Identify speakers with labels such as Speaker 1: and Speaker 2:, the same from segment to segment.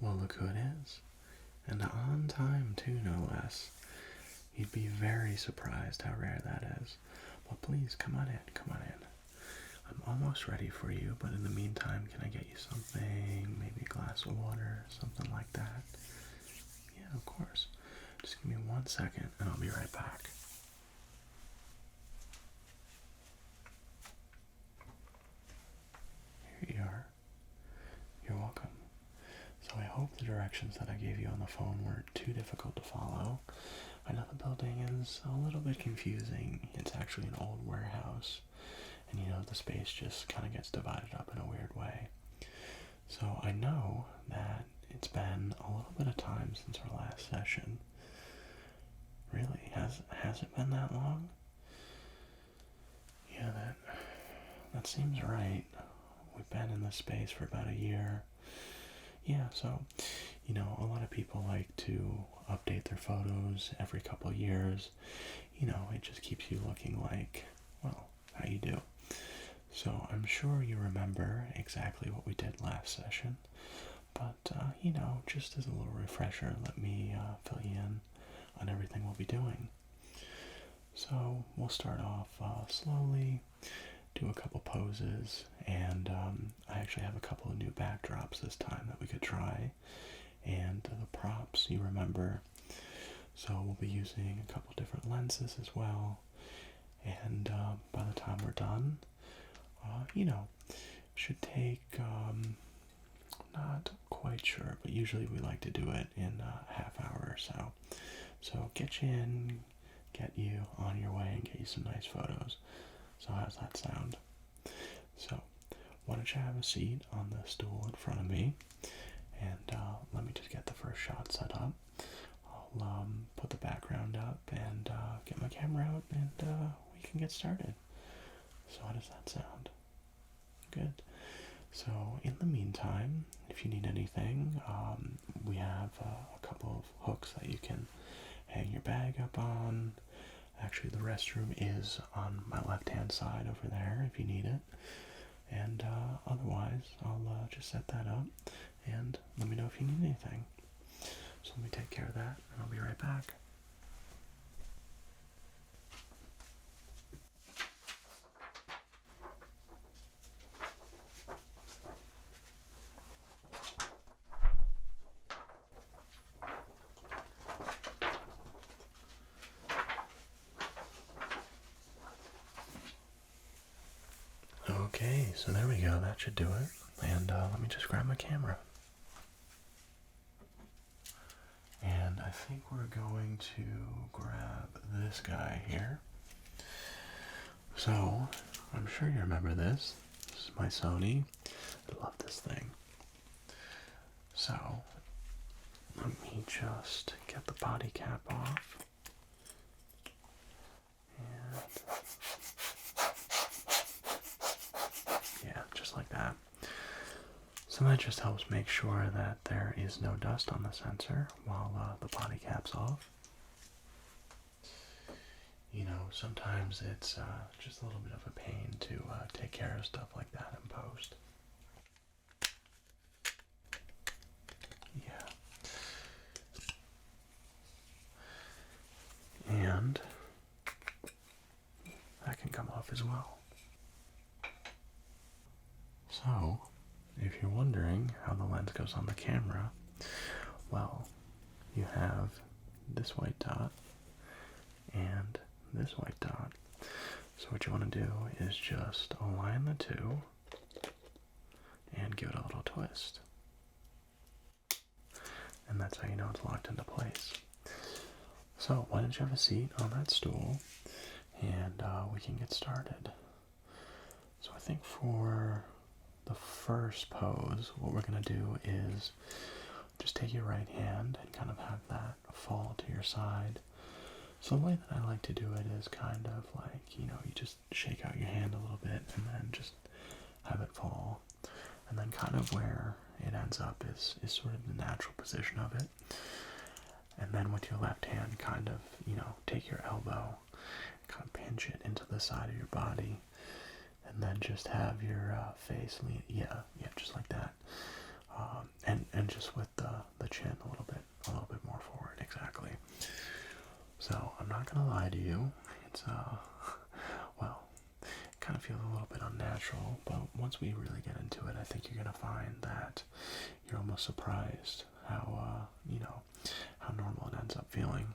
Speaker 1: Well, look who it is. And on time, too, no less. You'd be very surprised how rare that is. But please, come on in, come on in. I'm almost ready for you, but in the meantime, can I get you something? Maybe a glass of water, something like that? Yeah, of course. Just give me 1 second, and I'll be right back. Here you are. You're welcome. So I hope the directions that I gave you on the phone weren't too difficult to follow. I know the building is a little bit confusing. It's actually an old warehouse, and the space just kind of gets divided up in a weird way. So I know that it's been a little bit of time since our last session. Really? Has it been that long? Yeah, that seems right. We've been in this space for about a year. Yeah, so, a lot of people like to update their photos every couple of years. It just keeps you looking like, well, how you do. So I'm sure you remember exactly what we did last session. But, just as a little refresher, let me fill you in on everything we'll be doing. So we'll start off slowly, do a couple poses, and I actually have a couple of new backdrops this time that we could try, and the props you remember. So we'll be using a couple different lenses as well, and by the time we're done, should take, not quite sure, but usually we like to do it in a half hour or so. So get you in, get you on your way, and get you some nice photos. So how's that sound? So why don't you have a seat on the stool in front of me, and let me just get the first shot set up. I'll put the background up and get my camera out, and we can get started. So how does that sound? Good. So in the meantime, if you need anything, we have a couple of hooks that you can hang your bag up on. Actually, the restroom is on my left-hand side over there if you need it. And otherwise, I'll just set that up and let me know if you need anything. So let me take care of that, and I'll be right back. Okay, so there we go. That should do it. And let me just grab my camera. And I think we're going to grab this guy here. So, I'm sure you remember this. This is my Sony. I love this thing. So, let me just get the body cap off. And yeah, just like that. So that just helps make sure that there is no dust on the sensor while the body cap's off. Sometimes it's just a little bit of a pain to take care of stuff like that in post. Yeah. And that can come off as well. So, if you're wondering how the lens goes on the camera, well, you have this white dot and this white dot. So what you want to do is just align the two and give it a little twist. And that's how you know it's locked into place. So why don't you have a seat on that stool, and we can get started. So I think for the first pose, what we're going to do is just take your right hand and kind of have that fall to your side. So the way that I like to do it is kind of like, you just shake out your hand a little bit and then just have it fall. And then kind of where it ends up is sort of the natural position of it. And then with your left hand, kind of, take your elbow, kind of pinch it into the side of your body, and then just have your face lean, yeah, just like that. And just with the gonna lie to you. It's well, it kind of feels a little bit unnatural, but once we really get into it, I think you're gonna find that you're almost surprised how how normal it ends up feeling.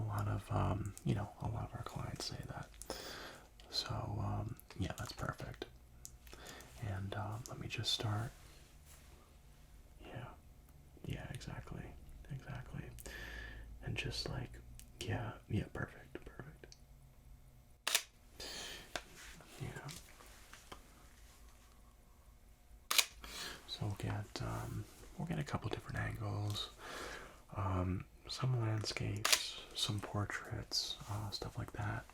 Speaker 1: A lot of a lot of our clients say that. So yeah, that's perfect. And let me just start. Yeah, exactly. And just like, yeah, perfect. Yeah. So we'll get a couple different angles, some landscapes, some portraits, stuff like that.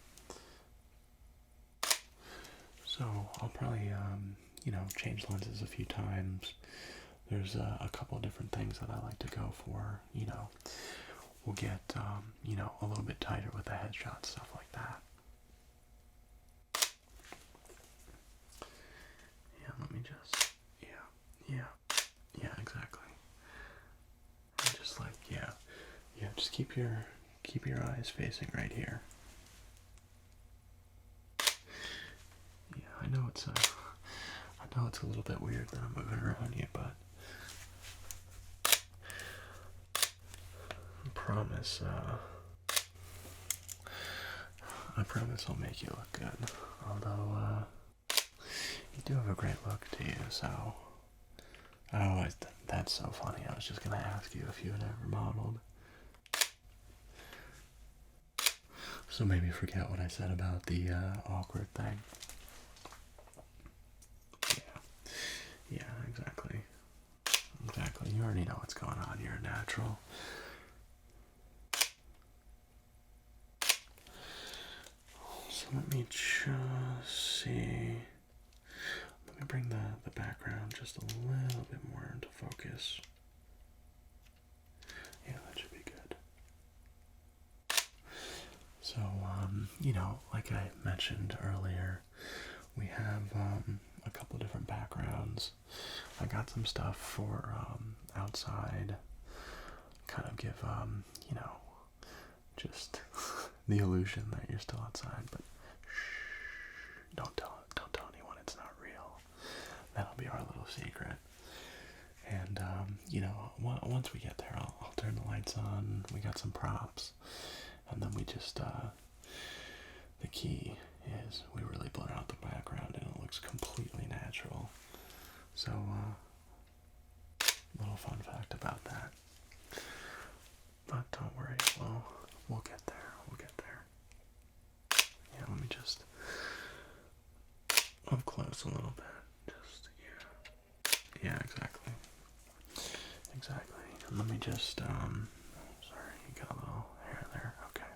Speaker 1: So I'll probably change lenses a few times. There's a couple different things that I like to go for. We'll get a little bit tighter with the headshot, stuff like that. Yeah, let me just, yeah, exactly. And just like, just keep your eyes facing right here. Yeah, I know it's a little bit weird that I'm moving around you, but I promise I'll make you look good. Although you do have a great look to you, so. Oh, that's so funny. I was just gonna ask you if you had ever modeled. So maybe forget what I said about the awkward thing. Yeah, exactly. You already know what's going on. You're a natural. So let me just see. Let me bring the background just a little bit more into focus. Yeah, that should be good. So, like I mentioned earlier, we have a couple different backgrounds. I got some stuff for outside, kind of give, just the illusion that you're still outside, but shh, don't tell anyone it's not real. That'll be our little secret. And, once we get there, I'll turn the lights on. We got some props. And then we just, the key is we really blur out the background and it looks completely natural. So, little fun fact about that. But don't worry, we'll get there. Yeah, let me just up close a little bit. Just, yeah, exactly. And let me just, sorry, you got a little hair there, okay.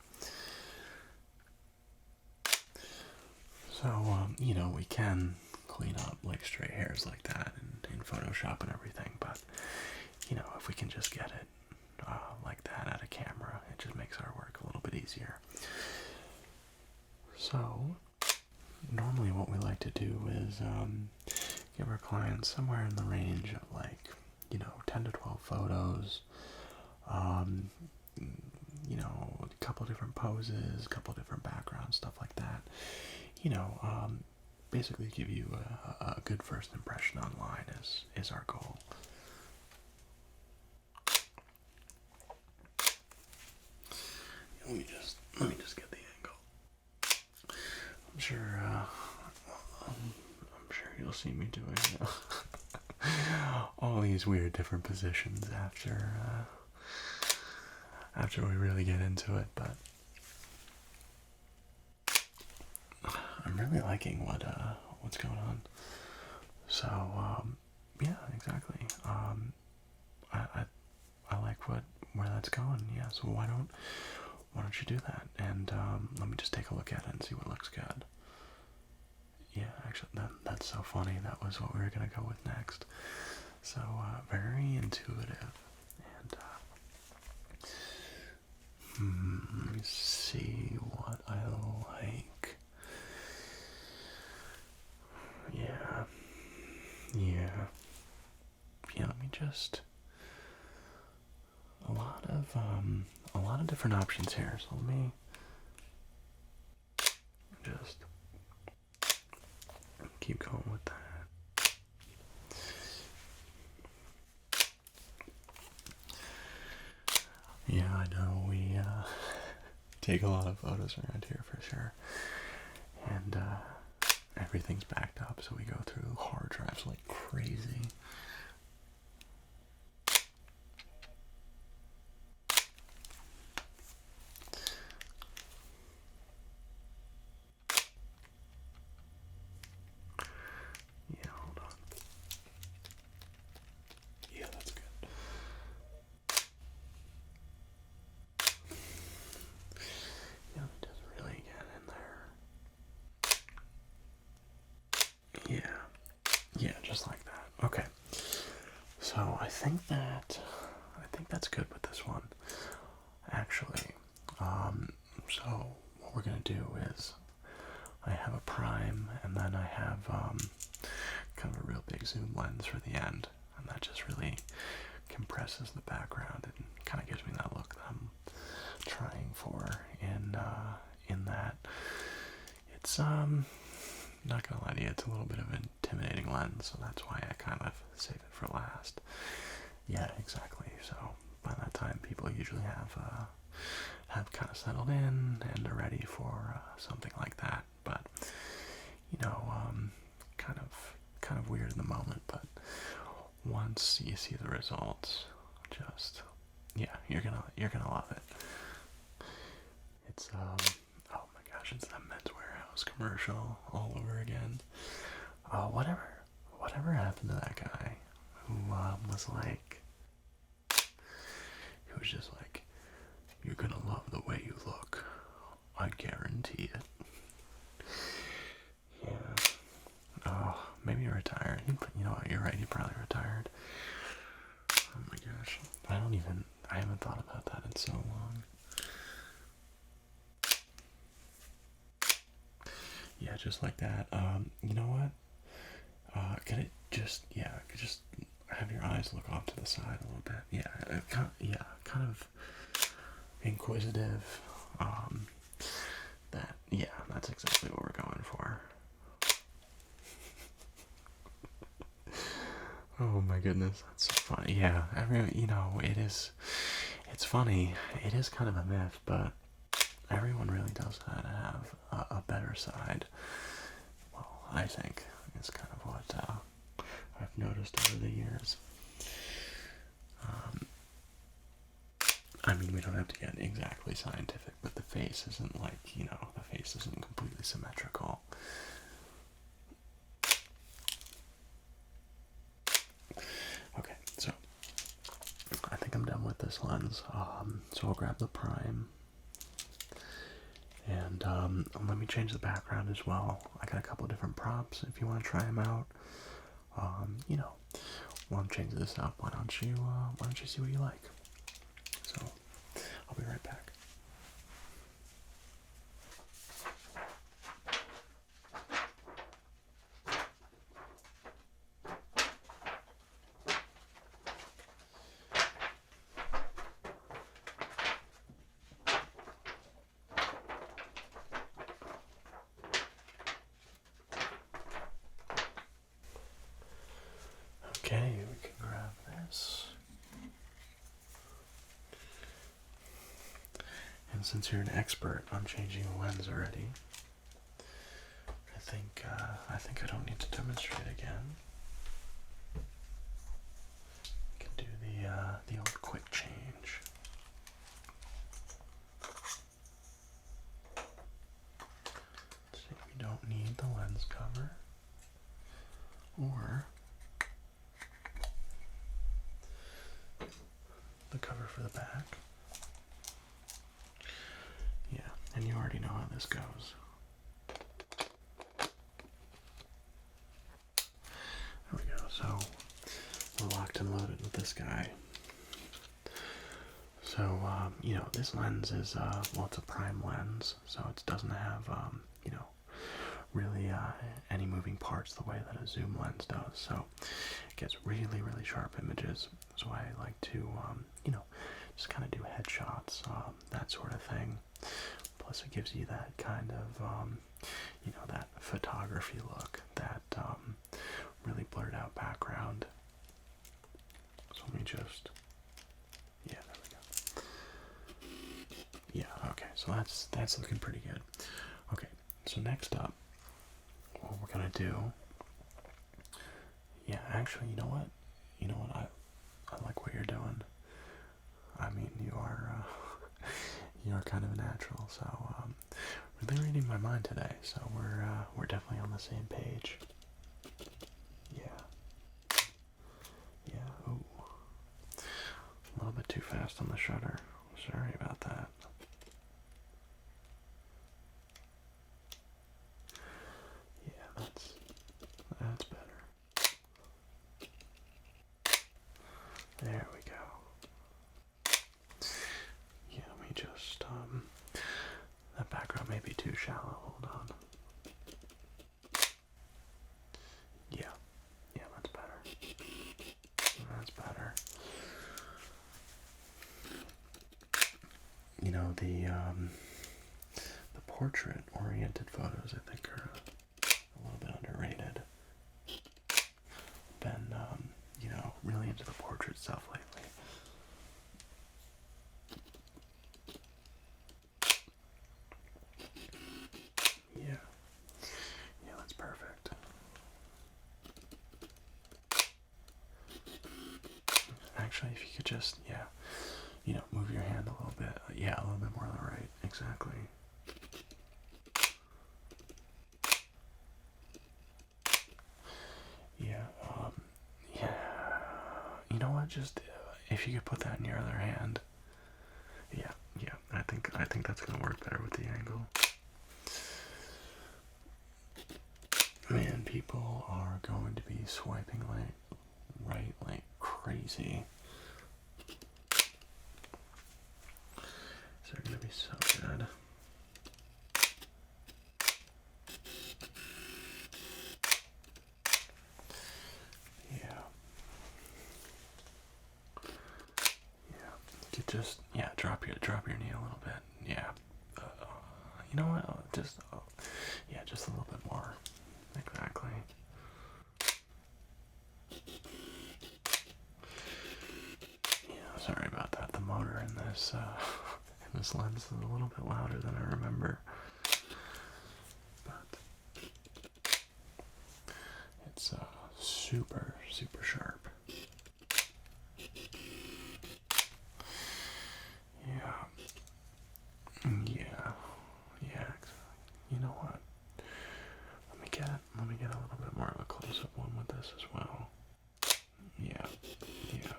Speaker 1: So, we can clean up like stray hairs like that in Photoshop and everything, but, if we can just get it like that at a camera, it just makes our work a little bit easier. So, normally what we like to do is give our clients somewhere in the range of like, 10 to 12 photos, a couple different poses, a couple different backgrounds, stuff like that. Basically give you a good first impression online is our goal. Let me just get the angle. I'm sure you'll see me doing all these weird different positions after we really get into it, but I'm really liking what's going on. So yeah, exactly. I like where that's going. Yeah, so why don't you do that? And let me just take a look at it and see what looks good. Yeah, actually, that's so funny. That was what we were gonna go with next. So very intuitive, and let me see what I like. Yeah. Let me just a lot of different options here. So let me just keep going with that. Yeah, I know we take a lot of photos around here for sure, and everything's backed up, so we go through hard drives like crazy. Yeah, hold on. Yeah, that's good. Yeah, it does really get in there. Yeah. Yeah, just like that. Okay. So I think that's good with this one. Actually, so what we're gonna do is I have a prime, and then I have kind of a real big zoom lens for the end, and that just really compresses the background and kind of gives me that look that I'm trying for in that. It's not gonna lie to you, it's a little bit of an intimidating lens, so that's why I kind of save it for last. Yeah, exactly. So by that time, people usually have kind of settled in and are ready for something like that. But kind of weird in the moment. But once you see the results, just yeah, you're gonna love it. It's oh my gosh, it's that Men's Warehouse commercial all over again. Whatever happened to that guy who was like, he was just like, you're gonna love the way you look, I guarantee it. Yeah. Oh, maybe you're retired. You know what? You're right. He probably retired. Oh my gosh. I haven't thought about that in so long. Yeah, just like that. You know what? Could just have your eyes look off to the side a little bit. Yeah, kind of inquisitive. That's exactly what we're going for. Oh my goodness, that's so funny. Yeah, it's funny. It is kind of a myth, but everyone really does have a better side. Well, I think it's kind of what I've noticed over the years. I mean, we don't have to get exactly scientific, but the face isn't the face isn't completely symmetrical. Okay, so I think I'm done with this lens. So I'll grab the prime, and let me change the background as well. I got a couple different props if you want to try them out. While I'm changing this up, why don't you see what you like? So I'll be right back. Okay, we can grab this. And since you're an expert on changing the lens already, I think I don't need to demonstrate again. We can do the old quick change. So we don't need the lens cover, or the cover for the back. Yeah, and you already know how this goes. There we go. So we're locked and loaded with this guy. So this lens is it's a prime lens, so it doesn't have really any moving parts the way that a zoom lens does. So it gets really, really sharp images. That's why I like to just kind of do headshots, that sort of thing. Plus, it gives you that kind of, that photography look, that really blurred out background. So let me just, yeah, there we go. Yeah, okay, so that's looking pretty good. Okay, so next up, what we're gonna do, yeah, actually, you know what, I like what you're doing. I mean, you are, you are kind of a natural, so, really reading my mind today, so we're definitely on the same page. Yeah. Yeah, ooh. A little bit too fast on the shutter. Sorry about that. Yeah, that's better. There we go. Yeah, let me just, that background may be too shallow. Hold on. Yeah. Yeah, that's better. That's better. You know, the portrait-oriented photos, I think, are a little bit underrated. Been, really into the portrait stuff lately. Yeah. Yeah, that's perfect. Actually, if you could just, move your hand a little bit. Yeah, a little bit more on the right. Exactly. Yeah, yeah. You know what? Just, if you could put that in your other hand. Yeah, yeah. I think that's gonna work better with the angle. Man, people are going to be swiping right like crazy. They're gonna be so good. Yeah. Yeah. You just drop your knee a little bit. Yeah. You know what? Just just a little bit more. Exactly. Yeah. Sorry about that. The motor in this this lens is a little bit louder than I remember. But it's super sharp. Yeah. Yeah. Yeah. You know what? Let me get a little bit more of a close-up one with this as well. Yeah. Yeah.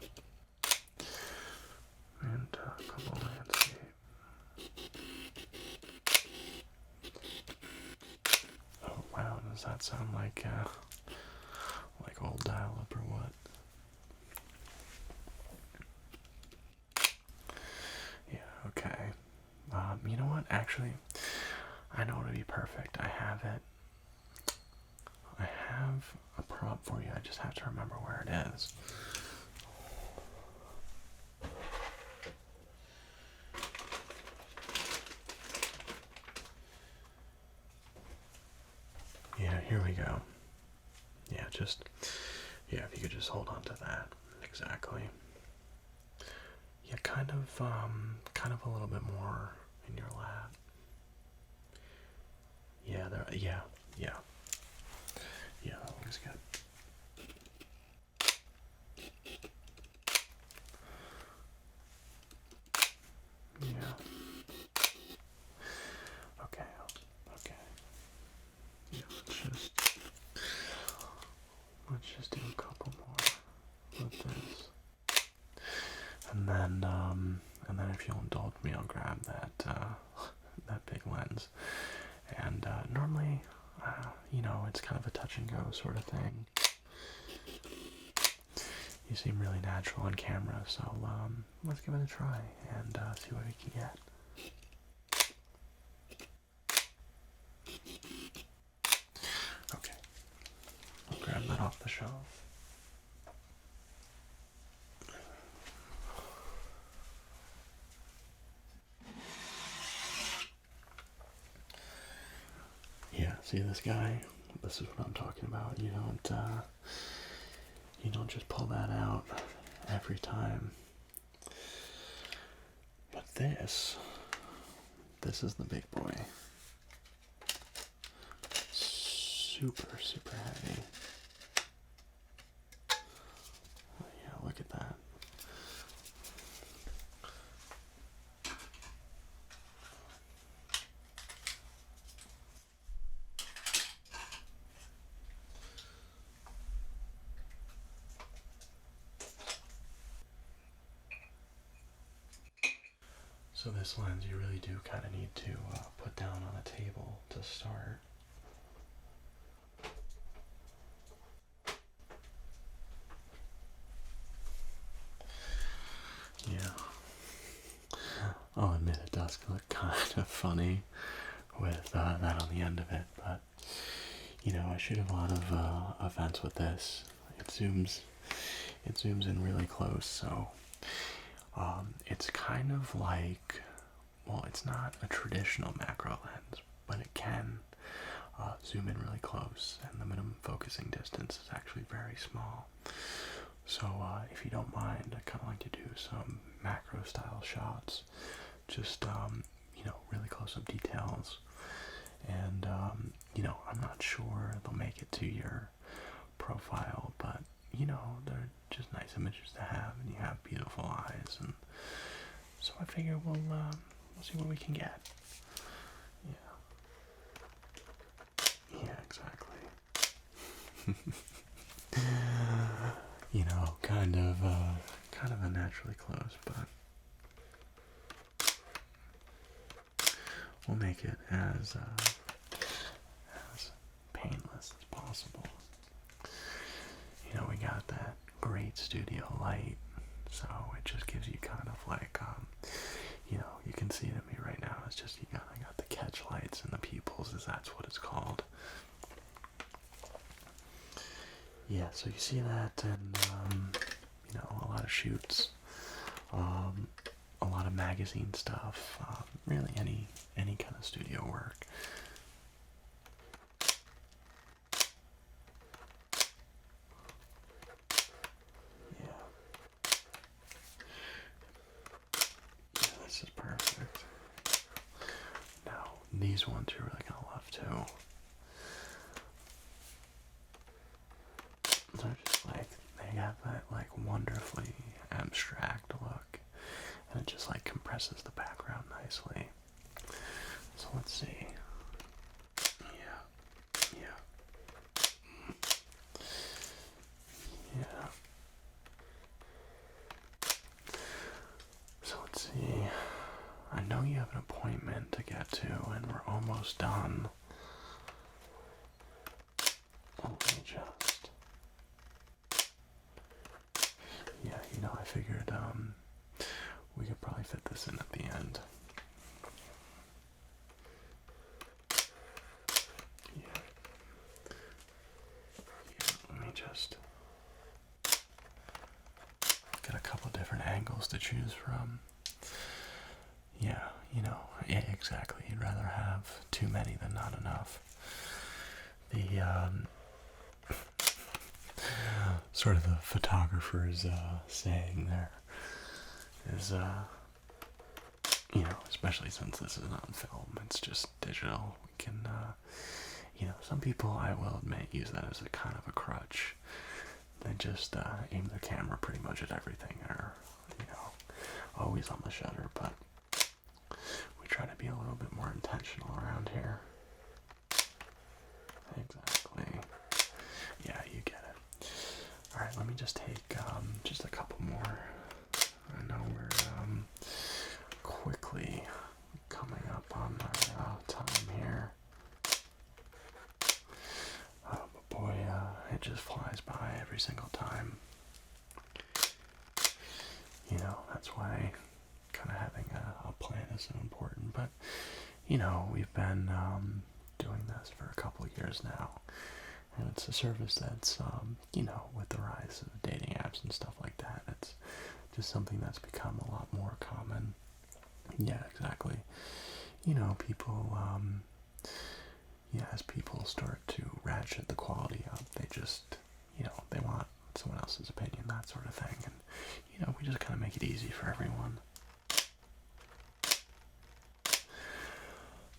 Speaker 1: And a couple landscape. Oh wow, does that sound like old dial-up or what? Yeah, okay. You know what? Actually, I know it'll be perfect. I have it. I have a prop for you. I just have to remember where it is. Yeah, here we go. Yeah, if you could just hold on to that. Exactly. Yeah, kind of a little bit more in your lap. Yeah, yeah. Yeah, that looks good. Yeah. Okay. Yeah, let's just do a couple more with this. And then if you'll indulge me, I'll grab that that big lens. And normally, it's kind of a touch and go sort of thing. You seem really natural on camera, so let's give it a try and see what we can get. Okay, I'll grab that off the shelf. See this guy? This is what I'm talking about. You don't just pull that out every time. But this is the big boy. Super, super heavy. Oh, yeah, look at that. So this lens you really do kind of need to put down on a table to start. Yeah. I'll admit it does look kind of funny with that on the end of it, but I shoot a lot of events with this. It zooms in really close, so it's kind of like, well, it's not a traditional macro lens, but it can zoom in really close, and the minimum focusing distance is actually very small. So if you don't mind, I kind of like to do some macro style shots, just really close up details, and I'm not sure they'll make it to your profile, but they're just nice images to have, and you have beautiful eyes, and so I figure we'll see what we can get. Yeah, exactly. Kind of unnaturally close, but we'll make it as painless as possible. We got that great studio light, so it just gives you kind of like, you can see it in me right now. It's just I got the catch lights and the pupils, as that's what it's called. Yeah, so you see that, and a lot of shoots, a lot of magazine stuff, really any kind of studio work. Yeah, this is perfect. Now, these ones you're really gonna love too. They're just like, they have that like wonderfully abstract look, and it just like compresses the background nicely. So let's see. Yeah. So let's see. I know you have an appointment to get to, and we're almost done. Let me just. Yeah, I figured we could probably fit this in at the end. Yeah, let me just get a couple different angles to choose from. Yeah, exactly. You'd rather have too many than not enough. The sort of the photographer's saying there is, especially since this is not film, it's just digital. We can, some people, I will admit, use that as a kind of a crutch. They just aim their camera pretty much at everything, or, always on the shutter, but we try to be a little bit more intentional around here. Exactly. Yeah, you get it. Alright, let me just take just a couple more. I know we're quickly coming up on our time here. But boy, it just flies by every single time. That's why kind of having a plan is so important. But, we've been doing this for a couple years now. And it's a service that's, with the rise of dating apps and stuff like that, it's just something that's become a lot more common. Yeah, exactly. People, yeah, as people start to ratchet the quality up, they just, they want someone else's opinion, that sort of thing. And, we just kind of make it easy for everyone.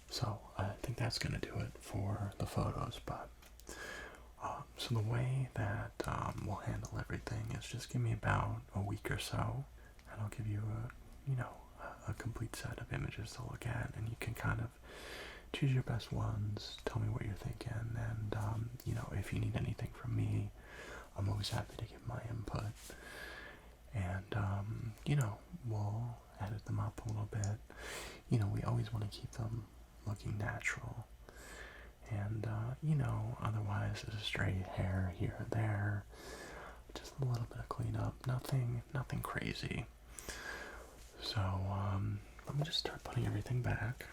Speaker 1: So I think that's going to do it for the photos, but so the way that we'll handle everything is just give me about a week or so, and I'll give you a complete set of images to look at, and you can kind of choose your best ones, tell me what you're thinking, and if you need anything from me, I'm always happy to give my input. And we'll edit them up a little bit. We always want to keep them looking natural. And otherwise it's a stray hair here or there, just a little bit of cleanup, nothing crazy. So let me just start putting everything back.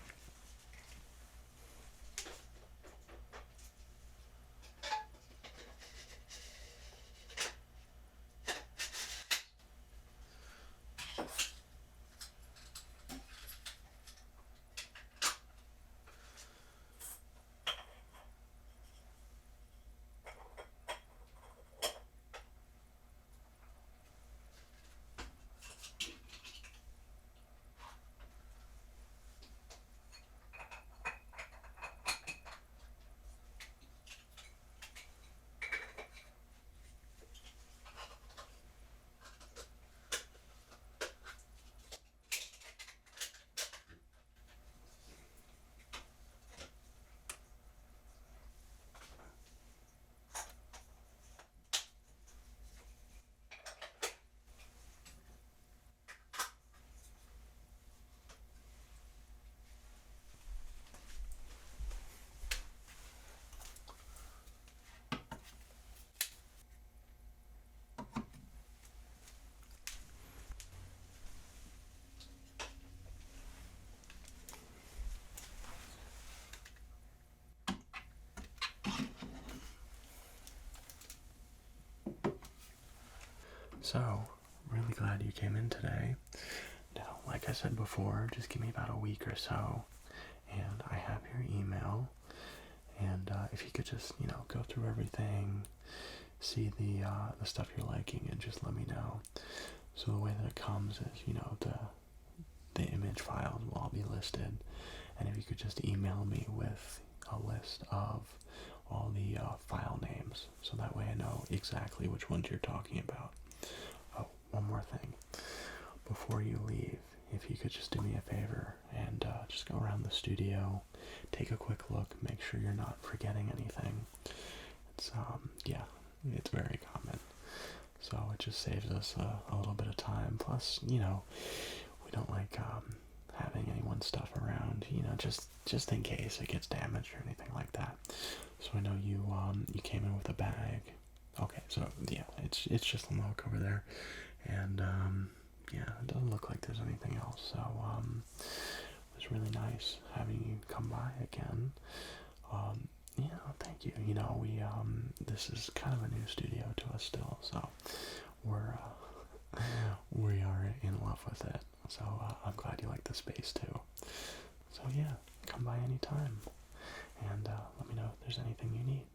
Speaker 1: So, really glad you came in today. Now, like I said before, just give me about a week or so, and I have your email. And if you could just, go through everything, see the stuff you're liking, and just let me know. So the way that it comes is, the image files will all be listed, and if you could just email me with a list of all the file names, so that way I know exactly which ones you're talking about. Oh, one more thing. Before you leave, if you could just do me a favor and just go around the studio, take a quick look, make sure you're not forgetting anything. It's, it's very common. So it just saves us a little bit of time. Plus, we don't like having anyone's stuff around, just in case it gets damaged or anything like that. So I know you came in with a bag. Okay, so yeah, it's just a lock over there, and yeah, it doesn't look like there's anything else. So it was really nice having you come by again. Thank you. This is kind of a new studio to us still, so we are in love with it. So I'm glad you like the space too. So yeah, come by anytime, and let me know if there's anything you need.